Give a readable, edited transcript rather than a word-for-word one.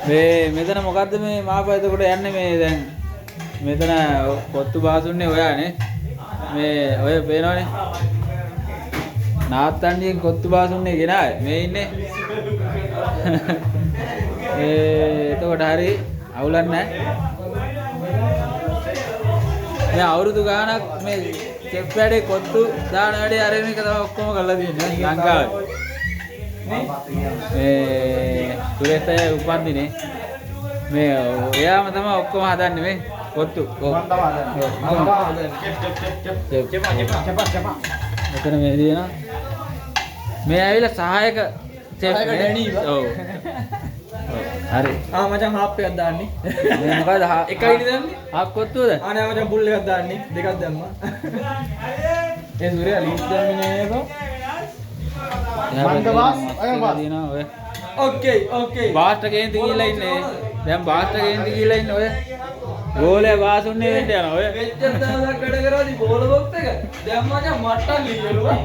මේ මෙතන මොකද්ද මේ මාපා එතකොට යන්නේ මේ දැන් මෙතන කොත්තු බාසුන්නේ ඔයානේ මේ ඔය පේනවනේ නාත්තන්ඩියෙන් කොත්තු බාසුන්නේ ගෙනාවේ මේ ඉන්නේ එතකොට හරි අවුලක් නැහැ මේ අවුරුදු ගාණක් මේ චෙක් වැඩේ කොත්තු දාන වැඩේ අරගෙන එක තමයි ඔක්කොම කරලා තියෙන්නේ ලංකාවේ සුරේෂ් අය උපන්දිනේ මේ එයාම තමයි ඔක්කොම හදන්නේ මේ කොත්තු මෙතන මේ දිනා මේ ඇවිල්ලා සහායක චෙෆ් ඩැනි ඔව් හරි මචං හාප් එකක් දාන්නේ මේ මොකද එකයි දාන්නේ හාප් කොත්තුවද නෑ මචං බුල් එකක් දාන්නේ දෙකක් දැම්මා ඒ සූර්යා ලීස් දැම්මේ නේද ඕකේ බාස්ටර් කේන්ති ගිහිල්ලා ඉන්නේ දැන් බාස්ටර් කේන්ති ගිහිල්ලා ඉන්නේ ඔය ගෝලේ වාසුන්නේ වෙන්න යනවා ඔය වෙච්ච දාසක් වැඩ කරාදි බෝල බොක්ස් එක දැන් මචං මට්ටම් ලියලුවා